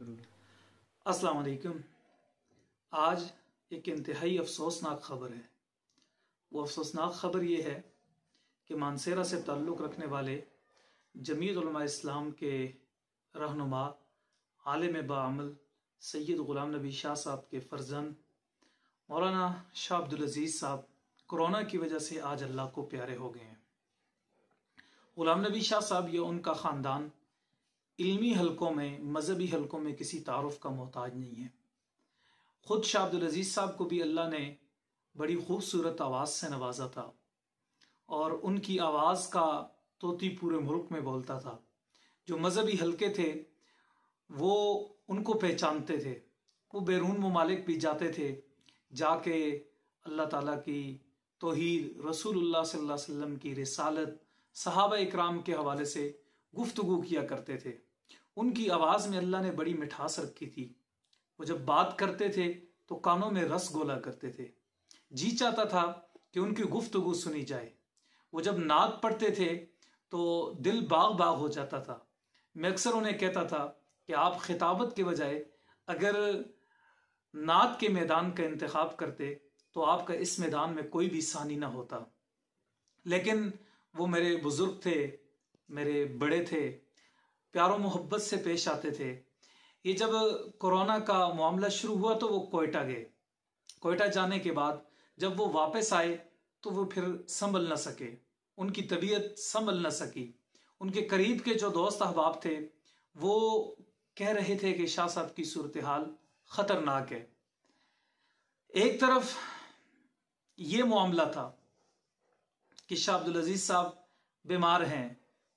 अस्सलाम वालेकुम। आज एक इंतहाई अफसोसनाक खबर है। वो अफसोसनाक खबर ये है कि मानसेरा से ताल्लुक़ रखने वाले जमीयत उलमा इस्लाम के रहनुमा आलिम बाअमल सैयद ग़ुलाम नबी शाह साहब के फ़र्जंद मौलाना शाह अब्दुल अज़ीज़ साहब कोरोना की वजह से आज अल्लाह को प्यारे हो गए हैं। ग़ुलाम नबी शाह साहब या उनका ख़ानदान इल्मी हलकों में, मजहबी हलकों में किसी तारुफ का मोहताज नहीं है। खुद शाह अब्दुल अज़ीज़ साहब को भी अल्लाह ने बड़ी खूबसूरत आवाज़ से नवाजा था और उनकी आवाज़ का तोती पूरे मुल्क में बोलता था। जो मजहबी हलके थे वो उनको पहचानते थे, वो बैरून ममालिक भी जाते थे, जाके अल्लाह ताला की तौहीद, रसूलुल्लाह सल्लल्लाहु अलैहि वसल्लम की रिसालत, सहाबा इकराम के हवाले से गुफ्तगू किया करते थे। उनकी आवाज़ में अल्लाह ने बड़ी मिठास रखी थी। वो जब बात करते थे तो कानों में रस घोला करते थे। जी चाहता था कि उनकी गुफ्तगू सुनी जाए। वो जब नात पढ़ते थे तो दिल बाग बाग हो जाता था। मैं अक्सर उन्हें कहता था कि आप खिताबत के बजाय अगर नात के मैदान का इंतखाब करते तो आपका इस मैदान में कोई भी सानी ना होता। लेकिन वो मेरे बुजुर्ग थे, मेरे बड़े थे, प्यारो मोहब्बत से पेश आते थे। ये जब कोरोना का मामला शुरू हुआ तो वो कोयटा गए। कोयटा जाने के बाद जब वो वापस आए तो वो फिर संभल न सके, उनकी तबीयत संभल न सकी। उनके करीब के जो दोस्त अहबाब थे वो कह रहे थे कि शाह साहब की सूरत हाल खतरनाक है। एक तरफ ये मामला था कि शाह अब्दुल अज़ीज़ साहब बीमार हैं,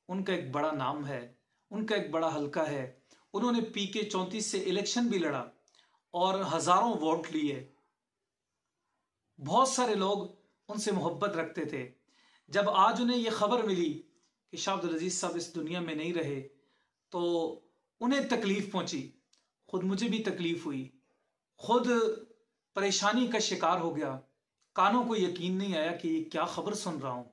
उनका एक बड़ा नाम है, उनका एक बड़ा हलका है, उन्होंने PK 34 से इलेक्शन भी लड़ा और हजारों वोट लिए। बहुत सारे लोग उनसे मोहब्बत रखते थे। जब आज उन्हें यह खबर मिली कि शाह अब्दुल अज़ीज़ साहब इस दुनिया में नहीं रहे तो उन्हें तकलीफ पहुंची। खुद मुझे भी तकलीफ हुई, खुद परेशानी का शिकार हो गया। कानों को यकीन नहीं आया कि क्या खबर सुन रहा हूं।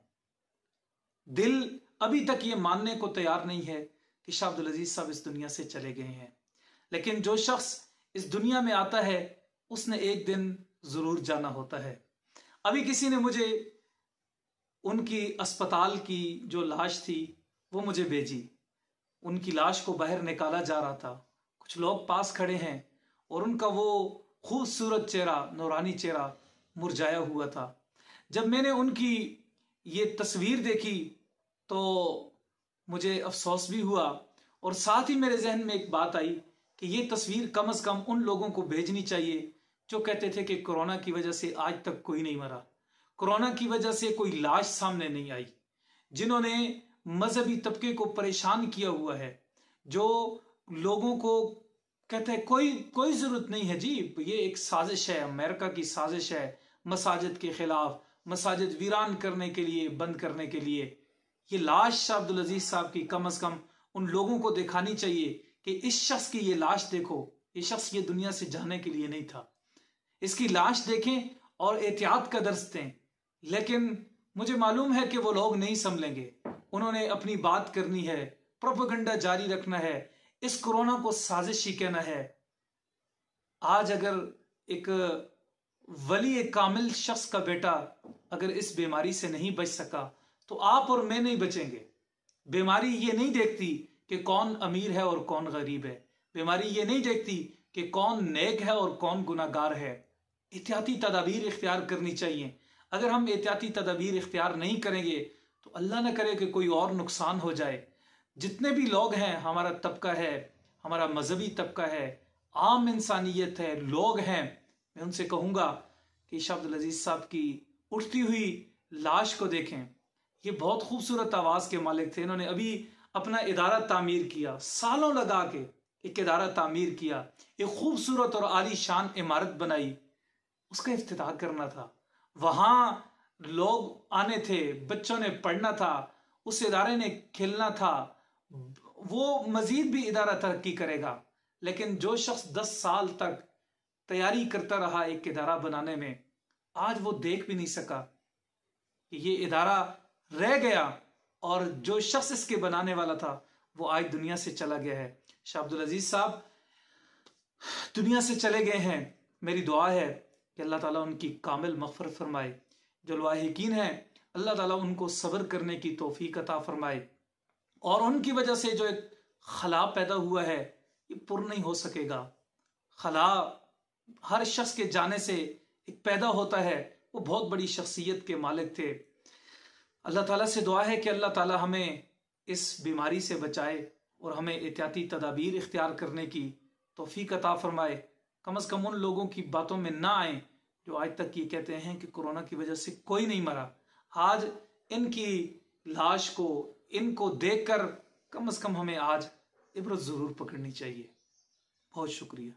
दिल अभी तक ये मानने को तैयार नहीं है कि शाह अब्दुल अज़ीज़ साहब इस दुनिया से चले गए हैं। लेकिन जो शख्स इस दुनिया में आता है उसने एक दिन जरूर जाना होता है। अभी किसी ने मुझे उनकी अस्पताल की जो लाश थी वो मुझे भेजी। उनकी लाश को बाहर निकाला जा रहा था, कुछ लोग पास खड़े हैं और उनका वो खूबसूरत चेहरा, नूरानी चेहरा मुरझाया हुआ था। जब मैंने उनकी ये तस्वीर देखी तो मुझे अफसोस भी हुआ और साथ ही मेरे जहन में एक बात आई कि ये तस्वीर कम से कम उन लोगों को भेजनी चाहिए जो कहते थे कि कोरोना की वजह से आज तक कोई नहीं मरा, कोरोना की वजह से कोई लाश सामने नहीं आई, जिन्होंने मजहबी तबके को परेशान किया हुआ है, जो लोगों को कहते हैं कोई जरूरत नहीं है जी, ये एक साजिश है, अमेरिका की साजिश है मसाजिद के खिलाफ, मसाजिद वीरान करने के लिए, बंद करने के लिए। ये लाश शाह अब्दुल अज़ीज़ साहब की कम से कम उन लोगों को दिखानी चाहिए कि इस शख्स की ये लाश देखो, ये शख्स ये दुनिया से जाने के लिए नहीं था। इसकी लाश देखें और एहतियात का दर्स दें। लेकिन मुझे मालूम है कि वो लोग नहीं संभलेंगे। उन्होंने अपनी बात करनी है, प्रोपेगेंडा जारी रखना है, इस कोरोना को साजिश ही कहना है। आज अगर एक वली एक कामिल शख्स का बेटा अगर इस बीमारी से नहीं बच सका तो आप और मैं नहीं बचेंगे। बीमारी ये नहीं देखती कि कौन अमीर है और कौन गरीब है। बीमारी ये नहीं देखती कि कौन नेक है और कौन गुनाहगार है। एहतियाती तदाबीर इख्तियार करनी चाहिए। अगर हम एहतियाती तदाबीर इख्तियार नहीं करेंगे तो अल्लाह न करे कि कोई और नुकसान हो जाए। जितने भी लोग हैं, हमारा तबका है, हमारा मजहबी तबका है, आम इंसानियत है, लोग हैं, मैं उनसे कहूँगा कि शाह अब्दुल अज़ीज़ साहब की उठती हुई लाश को देखें। ये बहुत खूबसूरत आवाज़ के मालिक थे। इन्होंने अभी अपना इदारा तामीर किया, सालों लगा के एक इदारा तामीर किया, एक खूबसूरत और आलीशान इमारत बनाई, उसका इफ्तिताह करना था। वहाँ लोग आने थे, बच्चों ने पढ़ना था, उस इदारे ने खेलना था। वो मजीद भी इदारा तरक्की करेगा। लेकिन जो शख्स 10 साल तक तैयारी करता रहा एक इदारा बनाने में, आज वो देख भी नहीं सका कि ये इदारा रह गया और जो शख्स इसके बनाने वाला था वो आज दुनिया से चला गया है। शाह अब्दुल अज़ीज़ साहब दुनिया से चले गए हैं। मेरी दुआ है कि अल्लाह ताला उनकी कामिल मग़फ़िरत फरमाए। जो लाहिकीन हैं अल्लाह ताला उनको सब्र करने की तौफीक अता फरमाए, और उनकी वजह से जो एक खला पैदा हुआ है ये पुर नहीं हो सकेगा। खला हर शख्स के जाने से एक पैदा होता है, वो बहुत बड़ी शख्सियत के मालिक थे। अल्लाह ताला से दुआ है कि अल्लाह ताला हमें इस बीमारी से बचाए और हमें एहतियाती तदाबीर इख्तियार करने की तौफीक अता फरमाए। कम अज़ कम उन लोगों की बातों में ना आए जो आज तक ये कहते हैं कि कोरोना की वजह से कोई नहीं मरा। आज इनकी लाश को, इनको देखकर कम अज़ कम हमें आज इबरत ज़रूर पकड़नी चाहिए। बहुत शुक्रिया।